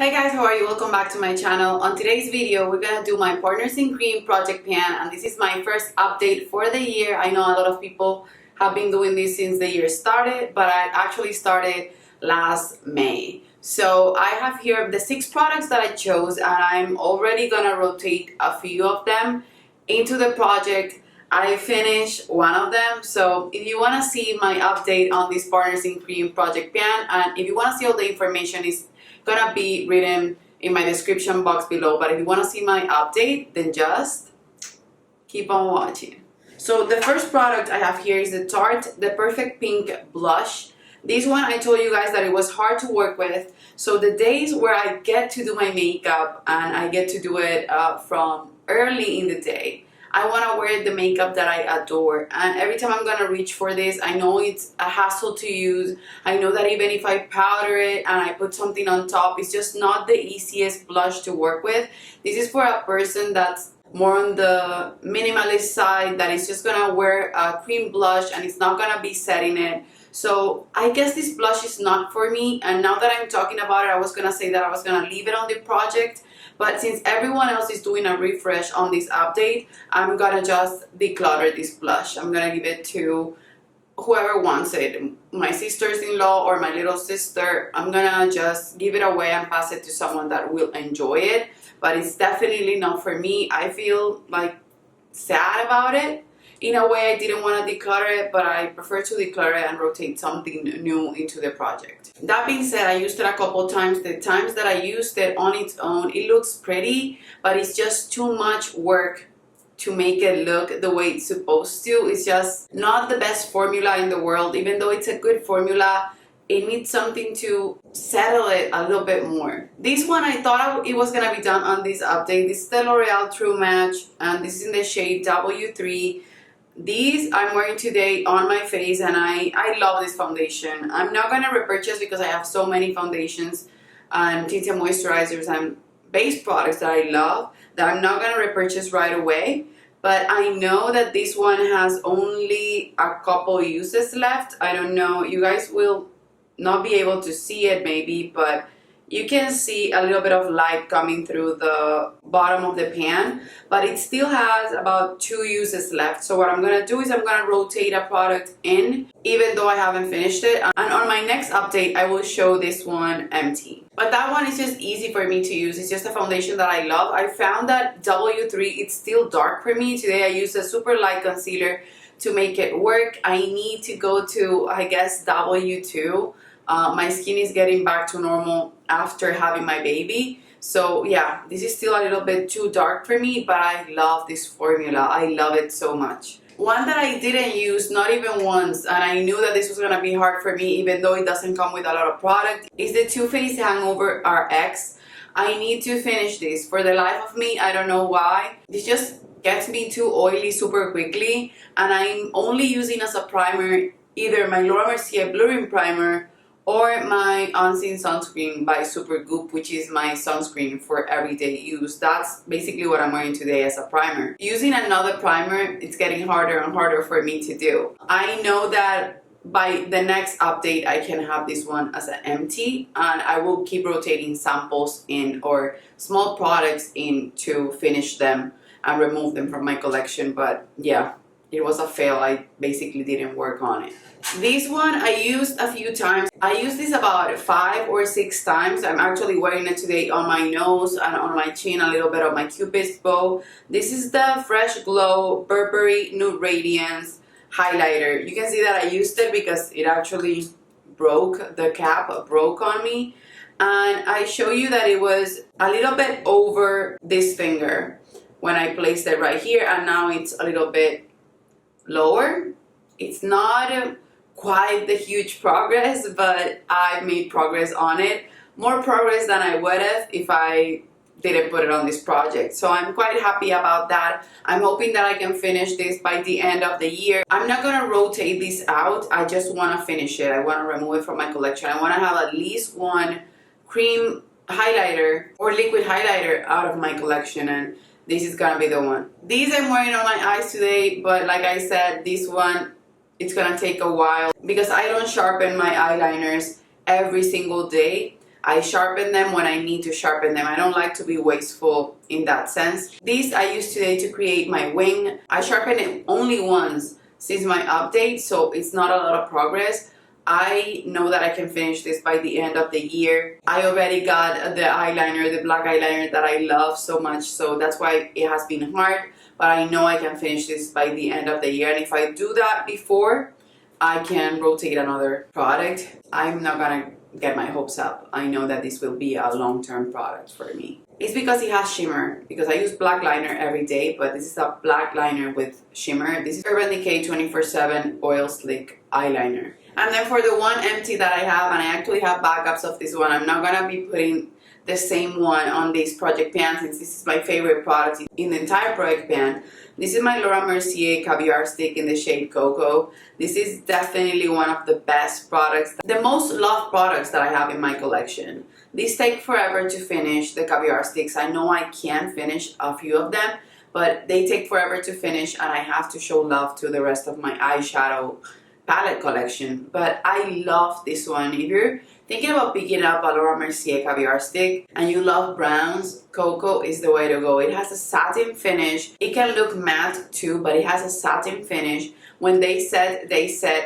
Hey guys, how are you? Welcome back to my channel. On today's video, we're gonna do my Partners in Cream project pan, and this is my first update for the year. I know a lot of people have been doing this since the year started, but I actually started last May. So I have here the 6 products that I chose, and I'm already gonna rotate a few of them into the project. I finished one of them, so if you want to see my update on this Partners in Cream project pan, and if you want to see all the information, is gonna be written in my description box below. But if you want to see my update, then just keep on watching. So the first product I have here is the Tarte the Perfect Pink Blush. This one, I told you guys that it was hard to work with. So the days where I get to do my makeup, and I get to do it from early in the day, I want to wear the makeup that I adore, and every time I'm gonna reach for this, I know it's a hassle to use. I know that even if I powder it and I put something on top, it's just not the easiest blush to work with. This is for a person that's more on the minimalist side, that is just gonna wear a cream blush and it's not gonna be setting it. So I guess this blush is not for me, and now that I'm talking about it, I was gonna say that I was gonna leave it on the project, but since everyone else is doing a refresh on this update, I'm gonna just declutter this blush. I'm gonna give it to whoever wants it, my sisters-in-law or my little sister. I'm gonna just give it away and pass it to someone that will enjoy it, but it's definitely not for me. I feel like sad about it. In a way, I didn't want to declutter it, but I prefer to declutter it and rotate something new into the project. That being said, I used it a couple times. The times that I used it on its own, it looks pretty, but it's just too much work to make it look the way it's supposed to. It's just not the best formula in the world. Even though it's a good formula, it needs something to settle it a little bit more. This one, I thought it was gonna be done on this update. This is the L'Oreal True Match, and this is in the shade W3. These I'm wearing today on my face, and I love this foundation. I'm not going to repurchase because I have so many foundations and tinted moisturizers and base products that I love that I'm not going to repurchase right away. But I know that this one has only a couple uses left. I don't know, you guys will not be able to see it maybe, but you can see a little bit of light coming through the bottom of the pan, but it still has about 2 uses left. So what I'm gonna do is I'm gonna rotate a product in, even though I haven't finished it. And on my next update, I will show this one empty. But that one is just easy for me to use. It's just a foundation that I love. I found that W3, it's still dark for me. Today I used a super light concealer to make it work. I need to go to, I guess, W2. My skin is getting back to normal after having my baby. So yeah, this is still a little bit too dark for me, but I love this formula. I love it so much. One that I didn't use, not even once, and I knew that this was gonna be hard for me even though it doesn't come with a lot of product, is the Faced Hangover Rx. I need to finish this. For the life of me, I don't know why. This just gets me too oily super quickly, and I'm only using as a primer either my Laura Mercier Blurring Primer or my Unseen Sunscreen by Supergoop, which is my sunscreen for everyday use. That's basically what I'm wearing today as a primer. Using another primer, it's getting harder and harder for me to do. I know that by the next update, I can have this one as an empty, and I will keep rotating samples in or small products in to finish them and remove them from my collection. But yeah, it was a fail. I basically didn't work on it. This one I used a few times. I used this about 5 or 6 times. I'm actually wearing it today on my nose and on my chin, a little bit of my Cupid's bow. This is the Fresh Glow Burberry Nude Radiance highlighter. You can see that I used it because it actually broke, the cap broke on me. And I show you that it was a little bit over this finger when I placed it right here, and now it's a little bit lower. It's not quite the huge progress, but I made progress on it. More progress than I would have if I didn't put it on this project. So I'm quite happy about that. I'm hoping that I can finish this by the end of the year. I'm not gonna rotate this out. I just wanna finish it. I wanna remove it from my collection. I wanna have at least one cream highlighter or liquid highlighter out of my collection, and this is gonna be the one. These I'm wearing on my eyes today, but like I said, this one, it's gonna take a while because I don't sharpen my eyeliners every single day. I sharpen them when I need to sharpen them. I don't like to be wasteful in that sense. These I used today to create my wing. I sharpened it only once since my update, so it's not a lot of progress. I know that I can finish this by the end of the year. I already got the eyeliner, the black eyeliner that I love so much, so that's why it has been hard, but I know I can finish this by the end of the year. And if I do that before, I can rotate another product. I'm not gonna get my hopes up. I know that this will be a long-term product for me. It's because it has shimmer, because I use black liner every day, but this is a black liner with shimmer. This is Urban Decay 24/7 Oil Slick Eyeliner. And then for the one empty that I have, and I actually have backups of this one, I'm not gonna be putting the same one on this project pan since this is my favorite product in the entire project pan. This is my Laura Mercier Caviar Stick in the shade Cocoa. This is definitely one of the best products, the most loved products that I have in my collection. These take forever to finish, the caviar sticks. I know I can finish a few of them, but they take forever to finish, and I have to show love to the rest of my eyeshadow palette collection. But I love this one. If you're thinking about picking up a Laura Mercier Caviar Stick and you love browns, Cocoa is the way to go. It has a satin finish. It can look matte too, but it has a satin finish. When they set,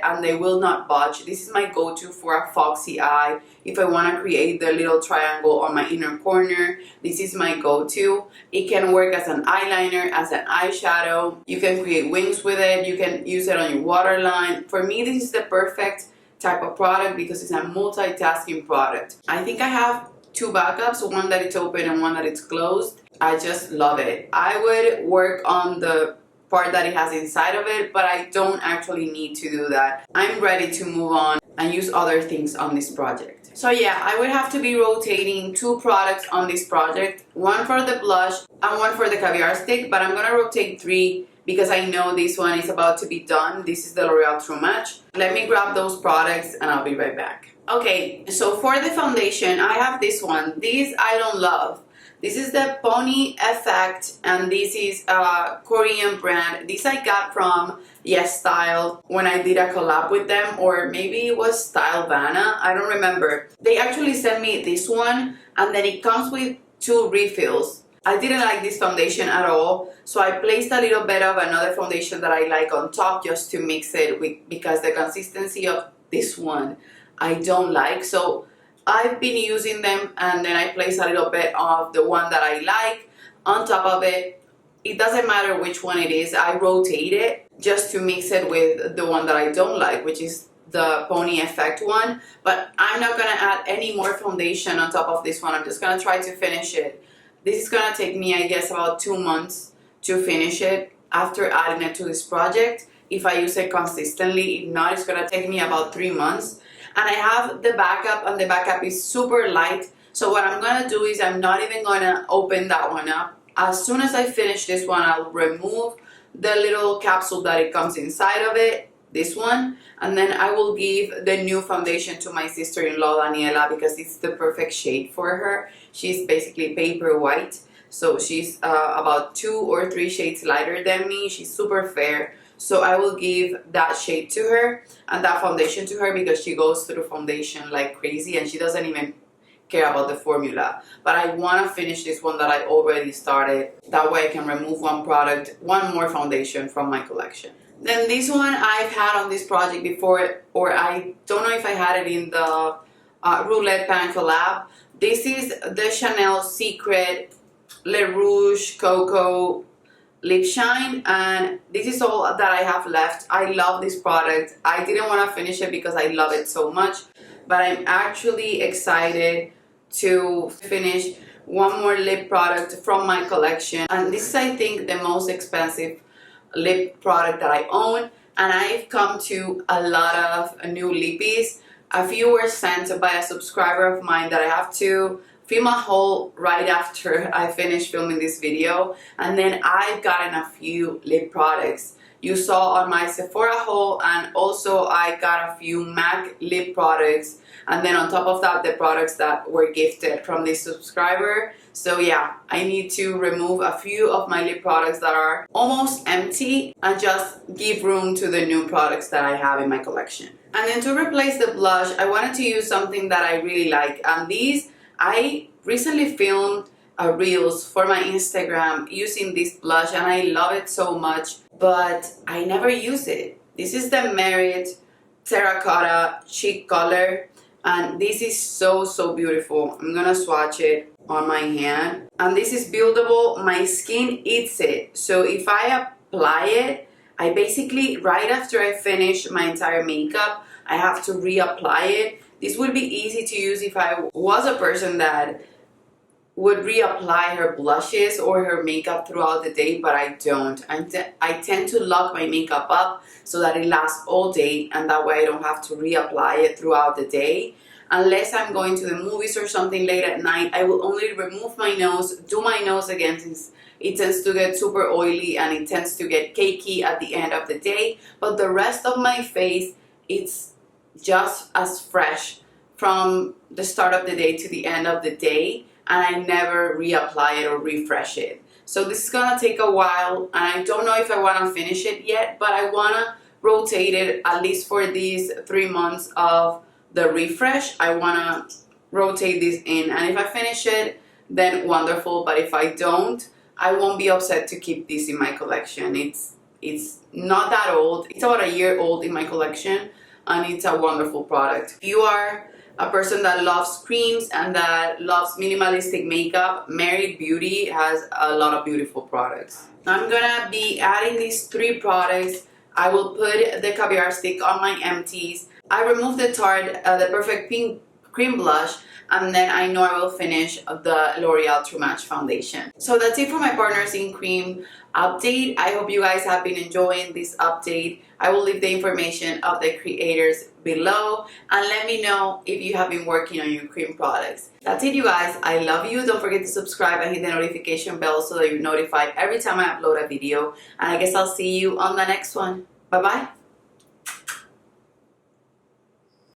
and they will not budge. This is my go-to for a foxy eye. If I want to create the little triangle on my inner corner, this is my go-to. It can work as an eyeliner, as an eyeshadow. You can create wings with it. You can use it on your waterline. For me, this is the perfect type of product because it's a multitasking product. I think I have two backups, one that it's open and one that it's closed. I just love it. I would work on the part that it has inside of it, but I don't actually need to do that. I'm ready to move on and use other things on this project. So yeah, I would have to be rotating two products on this project, one for the blush and one for the caviar stick, but I'm gonna rotate three because I know this one is about to be done. This is the L'Oreal True Match. Let me grab those products and I'll be right back. Okay, so for the foundation, I have this one. These I don't love. This is the Pony Effect, and this is a Korean brand. This I got from Yes Style when I did a collab with them, or maybe it was Stylevana, I don't remember. They actually sent me this one, and then it comes with two refills. I didn't like this foundation at all, so I placed a little bit of another foundation that I like on top just to mix it with, because the consistency of this one I don't like. So I've been using them, and then I place a little bit of the one that I like on top of it. It doesn't matter which one it is. I rotate it just to mix it with the one that I don't like, which is the Pony Effect one. But I'm not going to add any more foundation on top of this one. I'm just going to try to finish it. This is going to take me, I guess, about 2 months to finish it after adding it to this project, if I use it consistently. If not, it's going to take me about 3 months. And I have the backup, and the backup is super light. So what I'm going to do is I'm not even going to open that one up. As soon as I finish this one, I'll remove the little capsule that it comes inside of it, this one. And then I will give the new foundation to my sister-in-law, Daniela, because it's the perfect shade for her. She's basically paper white. So she's about 2 or 3 shades lighter than me. She's super fair. So I will give that shade to her and that foundation to her, because she goes through foundation like crazy and she doesn't even care about the formula. But I want to finish this one that I already started. That way I can remove one product, one more foundation from my collection. Then this one I've had on this project before, or I don't know if I had it in the Roulette Pan collab. This is the Chanel Secret Le Rouge Cocoa Lip Shine, and this is all that I have left. I love this product. I didn't want to finish it because I love it so much, but I'm actually excited to finish one more lip product from my collection. And this is, I think, the most expensive lip product that I own, and I've come to a lot of new lippies. A few were sent by a subscriber of mine that I have to film a haul right after I finish filming this video, and then I've gotten a few lip products. you saw on my Sephora haul, and also I got a few MAC lip products, and then on top of that, the products that were gifted from this subscriber. So yeah, I need to remove a few of my lip products that are almost empty and just give room to the new products that I have in my collection. And then to replace the blush, I wanted to use something that I really like. And these, I recently filmed reels for my Instagram using this blush, and I love it so much, but I never use it. This is the Merit Terracotta Cheek Color, and this is so beautiful. I'm gonna swatch it on my hand, and this is buildable. My skin eats it, so if I apply it, I basically, right after I finish my entire makeup, I have to reapply it. This would be easy to use if I was a person that would reapply her blushes or her makeup throughout the day, but I don't. I tend to lock my makeup up so that it lasts all day, and that way I don't have to reapply it throughout the day. Unless I'm going to the movies or something late at night, I will only remove my nose, do my nose again, since it tends to get super oily and it tends to get cakey at the end of the day. But the rest of my face, it's just as fresh from the start of the day to the end of the day, and I never reapply it or refresh it. So this is gonna take a while, and I don't know if I wanna finish it yet, but I wanna rotate it at least for these 3 months of the refresh. I wanna rotate this in, and if I finish it, then wonderful, but if I don't, I won't be upset to keep this in my collection. It's not that old. It's about a year old in my collection, and it's a wonderful product. If you are a person that loves creams and that loves minimalistic makeup, Merit Beauty has a lot of beautiful products. I'm gonna be adding these 3 products. I will put the caviar stick on my empties. I removed the Tarte, the Perfect Pink Cream Blush, and then I know I will finish the L'Oreal True Match Foundation. So that's it for my Partners in Cream update. I hope you guys have been enjoying this update. I will leave the information of the creators below, and let me know if you have been working on your cream products. That's it, you guys. I love you. Don't forget to subscribe and hit the notification bell so that you're notified every time I upload a video, and I guess I'll see you on the next one. Bye bye.